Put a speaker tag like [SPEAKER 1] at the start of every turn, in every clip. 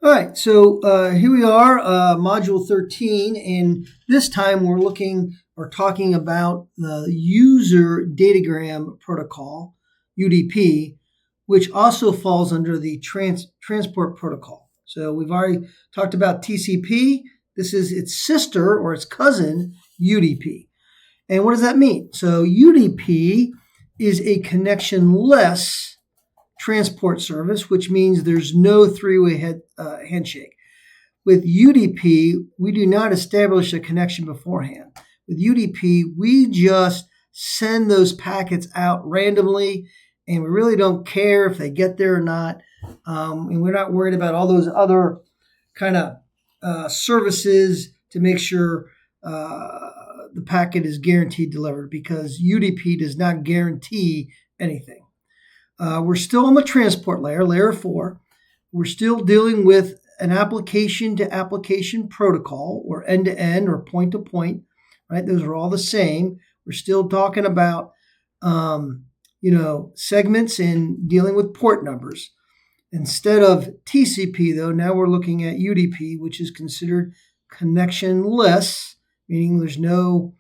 [SPEAKER 1] All right, so here we are, Module 13, and this time we're looking or talking about the User Datagram Protocol, UDP, which also falls under the Transport Protocol. So we've already talked about TCP. This is its sister or its cousin, UDP. And what does that mean? So UDP is a connectionless transport service, which means there's no three-way handshake. With UDP, we do not establish a connection beforehand. With UDP, we just send those packets out randomly, and we really don't care if they get there or not. And we're not worried about all those other kind of services to make sure the packet is guaranteed delivered, because UDP does not guarantee anything. We're still on the transport layer, layer 4. We're still dealing with an application-to-application protocol, or end-to-end, or point-to-point, right? Those are all the same. We're still talking about, segments and dealing with port numbers. Instead of TCP, though, now we're looking at UDP, which is considered connectionless, meaning there's no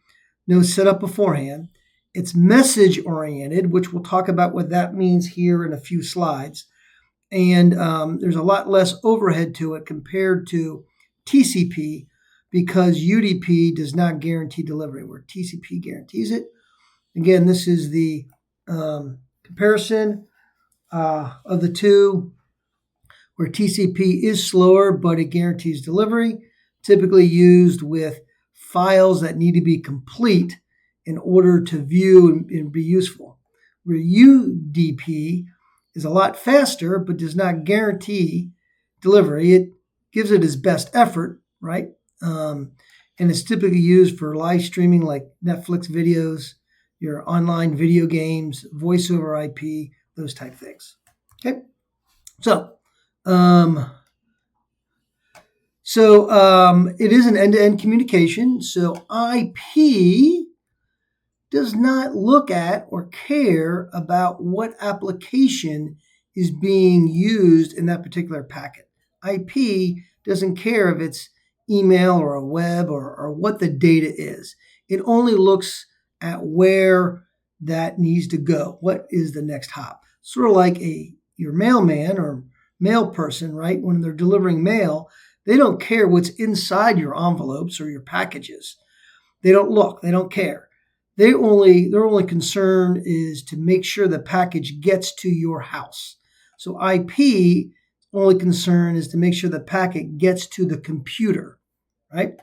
[SPEAKER 1] setup beforehand. It's message-oriented, which we'll talk about what that means here in a few slides. And there's a lot less overhead to it compared to TCP, because UDP does not guarantee delivery, where TCP guarantees it. Again, this is the comparison of the two, where TCP is slower, but it guarantees delivery, typically used with files that need to be complete in order to view and be useful. Where UDP is a lot faster, but does not guarantee delivery. It gives it its best effort, right? And it's typically used for live streaming like Netflix videos, your online video games, voice over IP, those type things. Okay, so it is an end-to-end communication. So IP does not look at or care about what application is being used in that particular packet. IP doesn't care if it's email or a web or what the data is. It only looks at where that needs to go. What is the next hop? Sort of like your mailman or mail person, right? When they're delivering mail, they don't care what's inside your envelopes or your packages. They don't look. They don't care. Their only concern is to make sure the package gets to your house. So IP only concern is to make sure the packet gets to the computer, right?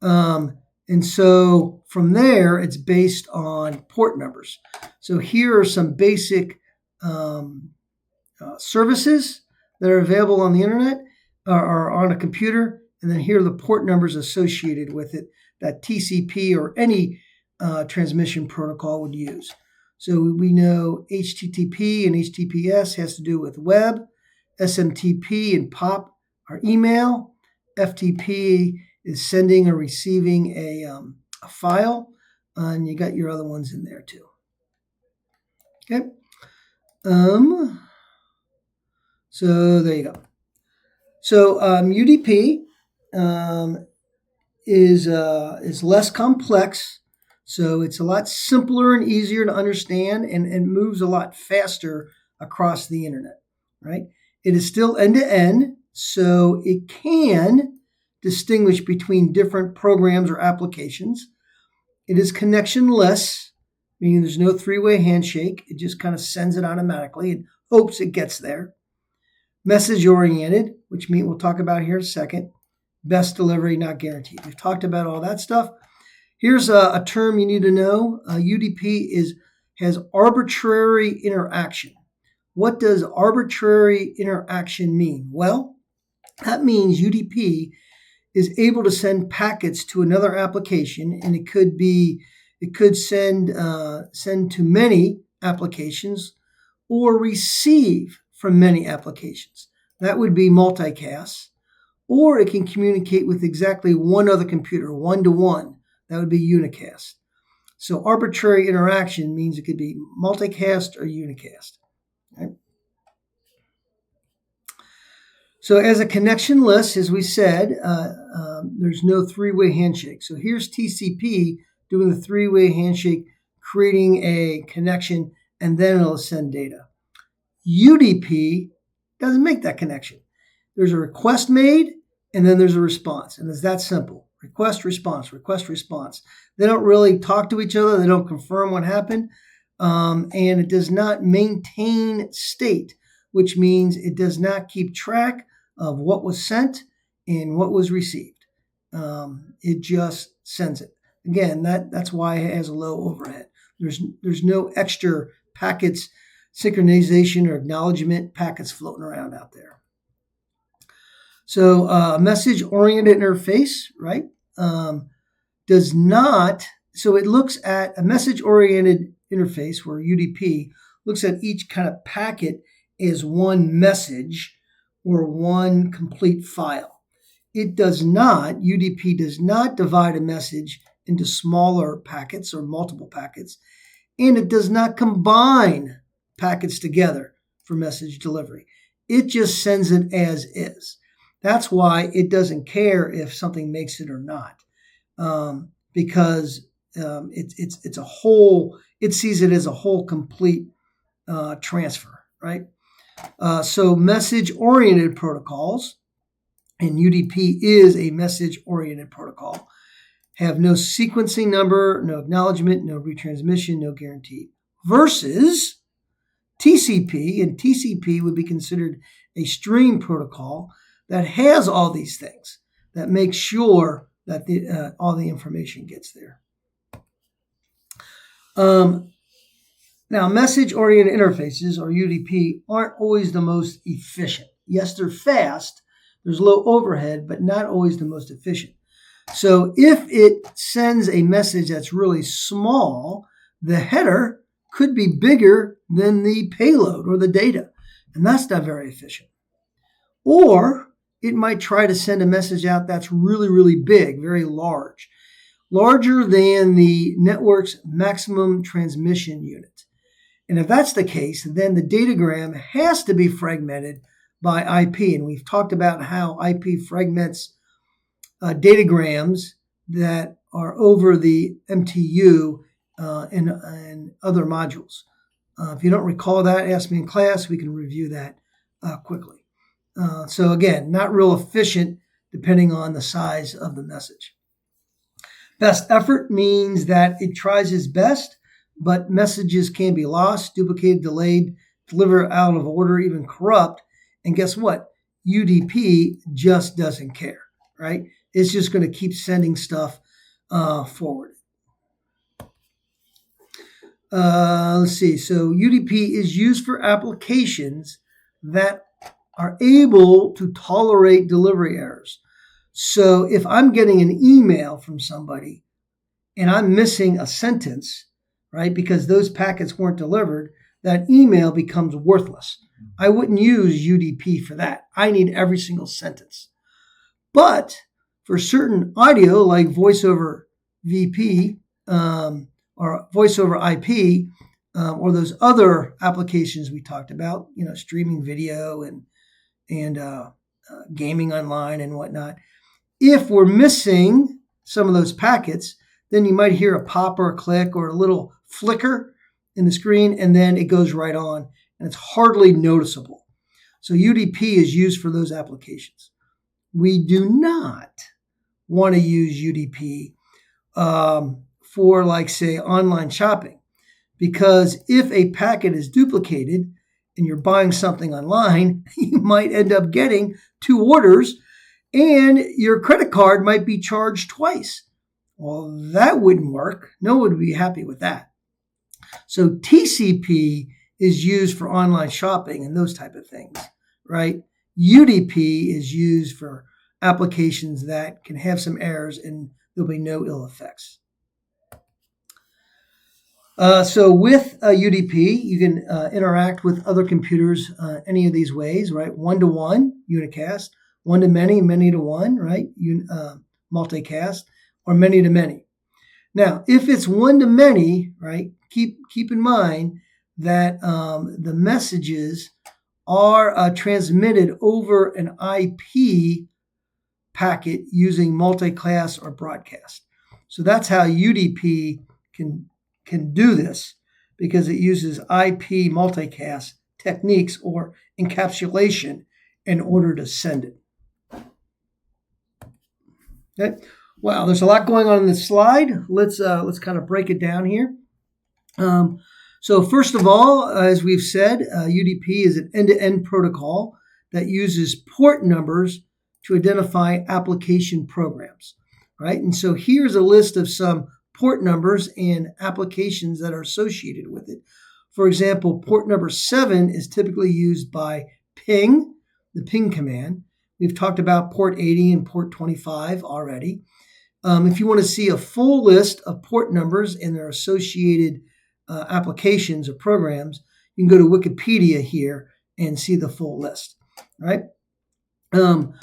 [SPEAKER 1] And so from there, it's based on port numbers. So here are some basic services that are available on the internet or on a computer, and then here are the port numbers associated with it that TCP or any transmission protocol would use. So we know HTTP and HTTPS has to do with web. SMTP and POP are email. FTP is sending or receiving a file. And you got your other ones in there too. Okay. So there you go. So UDP is less complex. So it's a lot simpler and easier to understand, and moves a lot faster across the internet, right? It is still end-to-end, so it can distinguish between different programs or applications. It is connectionless, meaning there's no three-way handshake. It just kind of sends it automatically and hopes it gets there. Message-oriented, which we'll talk about here in a second. Best delivery, not guaranteed. We've talked about all that stuff. Here's a term you need to know. UDP has arbitrary interaction. What does arbitrary interaction mean? Well, that means UDP is able to send packets to another application, and it could send to many applications or receive from many applications. That would be multicast. Or it can communicate with exactly one other computer, one-to-one. That would be unicast. So arbitrary interaction means it could be multicast or unicast. Right? So as a connectionless, as we said, there's no three-way handshake. So here's TCP doing the three-way handshake, creating a connection, and then it'll send data. UDP doesn't make that connection. There's a request made, and then there's a response. And it's that simple. Request, response, request, response. They don't really talk to each other. They don't confirm what happened. And it does not maintain state, which means it does not keep track of what was sent and what was received. It just sends it. Again, that's why it has a low overhead. There's no extra packets, synchronization or acknowledgement packets floating around out there. So a message-oriented interface, right, does not, so it looks at a message-oriented interface where UDP looks at each kind of packet as one message or one complete file. It does not, UDP does not divide a message into smaller packets or multiple packets, and it does not combine packets together for message delivery. It just sends it as is. That's why it doesn't care if something makes it or not, because it's a whole. It sees it as a whole complete transfer, right? So message-oriented protocols, and UDP is a message-oriented protocol, have no sequencing number, no acknowledgement, no retransmission, no guarantee. Versus TCP, and TCP would be considered a stream protocol that has all these things, that makes sure that all the information gets there. Now, message-oriented interfaces, or UDP, aren't always the most efficient. Yes, they're fast, there's low overhead, but not always the most efficient. So if it sends a message that's really small, the header could be bigger than the payload or the data, and that's not very efficient. Or it might try to send a message out that's really, really big, very large, larger than the network's maximum transmission unit. And if that's the case, then the datagram has to be fragmented by IP. And we've talked about how IP fragments datagrams that are over the MTU and other modules. If you don't recall that, ask me in class. We can review that quickly. So again, not real efficient depending on the size of the message. Best effort means that it tries its best, but messages can be lost, duplicated, delayed, delivered out of order, even corrupt. And guess what? UDP just doesn't care, right? It's just going to keep sending stuff forward. Let's see. So UDP is used for applications that are able to tolerate delivery errors. So if I'm getting an email from somebody and I'm missing a sentence, right, because those packets weren't delivered, that email becomes worthless. I wouldn't use UDP for that. I need every single sentence. But for certain audio, like voice over VP or voice over IP, or those other applications we talked about, streaming video and gaming online and whatnot. If we're missing some of those packets, then you might hear a pop or a click or a little flicker in the screen, and then it goes right on, and it's hardly noticeable. So UDP is used for those applications. We do not want to use UDP for, like, say, online shopping, because if a packet is duplicated and you're buying something online, you might end up getting 2 orders and your credit card might be charged twice. Well, that wouldn't work. No one would be happy with that. So TCP is used for online shopping and those type of things, right? UDP is used for applications that can have some errors and there'll be no ill effects. So with UDP, you can interact with other computers any of these ways, right? One-to-one, unicast, one-to-many, many-to-one, right? Multicast, or many-to-many. Now, if it's one-to-many, right, keep in mind that the messages are transmitted over an IP packet using multiclass or broadcast. So that's how UDP can do this, because it uses IP multicast techniques or encapsulation in order to send it. Okay. Wow, there's a lot going on in this slide. Let's kind of break it down here. So first of all, as we've said, UDP is an end-to-end protocol that uses port numbers to identify application programs, right? And so here's a list of some port numbers and applications that are associated with it. For example, port number 7 is typically used by ping, the ping command. We've talked about port 80 and port 25 already. If you want to see a full list of port numbers and their associated applications or programs, you can go to Wikipedia here and see the full list, right? So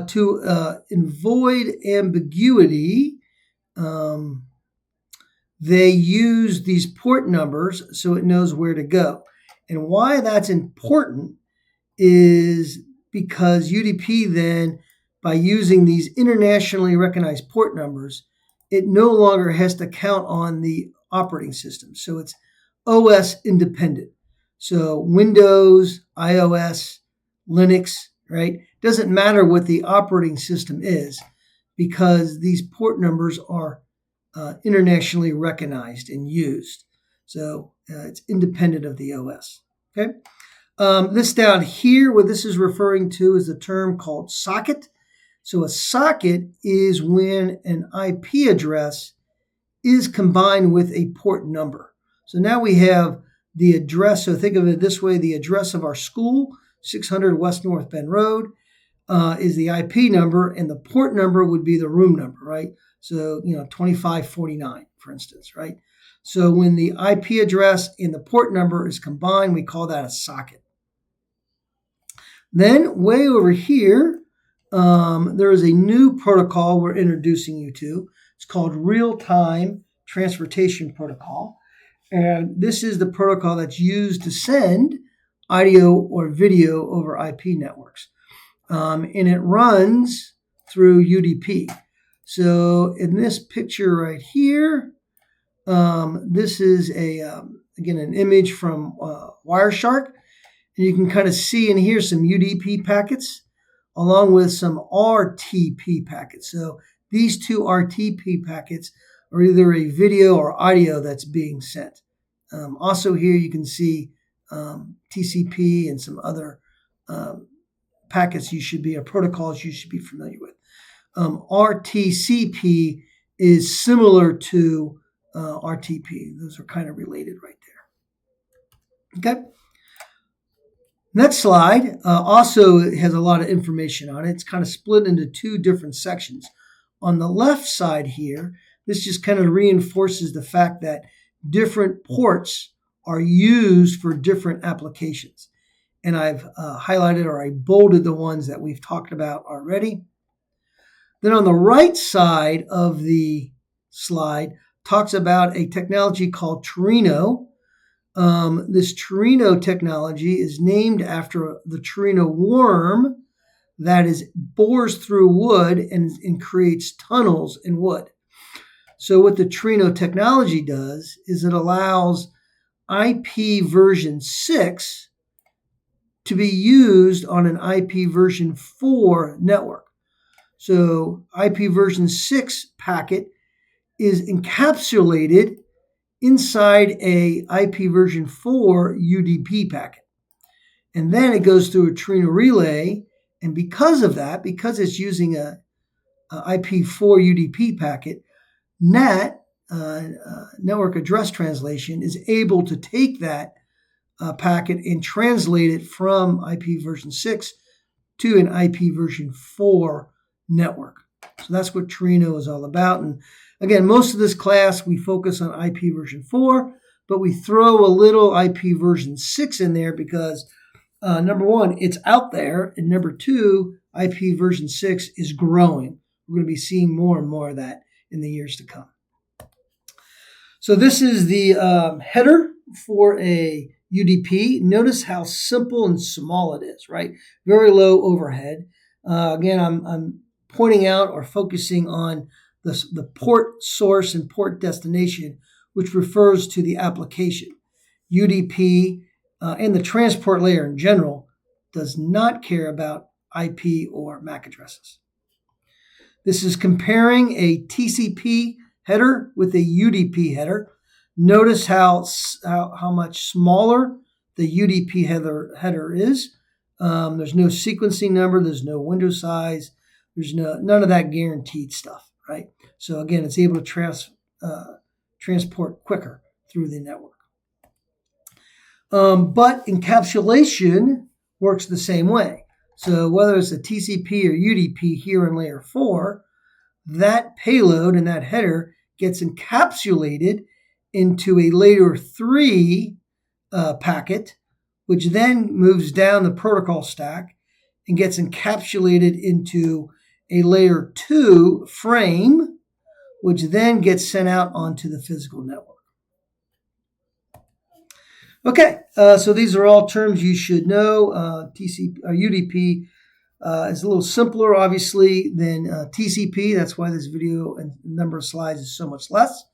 [SPEAKER 1] to avoid ambiguity, they use these port numbers so it knows where to go. And why that's important is because UDP then, by using these internationally recognized port numbers, it no longer has to count on the operating system. So it's OS independent. So Windows, iOS, Linux, right? Doesn't matter what the operating system is, because these port numbers are internationally recognized and used. So it's independent of the OS. Okay. This down here, what this is referring to is the term called socket. So a socket is when an IP address is combined with a port number. So now we have the address. So think of it this way: the address of our school, 600 West North Bend Road, is the IP number, and the port number would be the room number, right? So, 2549, for instance, right? So when the IP address and the port number is combined, we call that a socket. Then way over here, there is a new protocol we're introducing you to. It's called Real-Time Transportation Protocol. And this is the protocol that's used to send audio or video over IP networks. And it runs through UDP. So in this picture right here, this is again an image from Wireshark. And you can kind of see in here some UDP packets along with some RTP packets. So these two RTP packets are either a video or audio that's being sent. Also here you can see TCP and some other packets protocols you should be familiar with. RTCP is similar to RTP. Those are kind of related right there. Okay. Next slide also has a lot of information on it. It's kind of split into two different sections. On the left side here, this just kind of reinforces the fact that different ports are used for different applications. And I've highlighted or I bolded the ones that we've talked about already. Then on the right side of the slide talks about a technology called Teredo. This Teredo technology is named after the Teredo worm that bores through wood and creates tunnels in wood. So what the Teredo technology does is it allows IP version 6 to be used on an IP version 4 network. So IP version 6 packet is encapsulated inside a IP version 4 UDP packet. And then it goes through a Teredo relay. And because of that, because it's using a IP4 UDP packet, NAT, network address translation, is able to take that packet and translate it from IP version 6 to an IP version 4 network. So that's what Teredo is all about. And again, most of this class, we focus on IP version 4, but we throw a little IP version 6 in there because, number one, it's out there, and number two, IP version 6 is growing. We're going to be seeing more and more of that in the years to come. So this is the header for a UDP, notice how simple and small it is, right? Very low overhead. Again, I'm pointing out or focusing on the port source and port destination, which refers to the application. UDP and the transport layer in general does not care about IP or MAC addresses. This is comparing a TCP header with a UDP header. Notice how much smaller the UDP header is. There's no sequencing number. There's no window size. There's none of that guaranteed stuff, right? So again, it's able to transport quicker through the network. But encapsulation works the same way. So whether it's a TCP or UDP here in layer 4, that payload and that header gets encapsulated into a layer 3 packet, which then moves down the protocol stack and gets encapsulated into a layer 2 frame, which then gets sent out onto the physical network. Okay, so these are all terms you should know. TCP or UDP is a little simpler, obviously, than TCP. That's why this video and number of slides is so much less.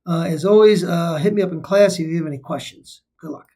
[SPEAKER 1] As always, hit me up in class if you have any questions. Good luck.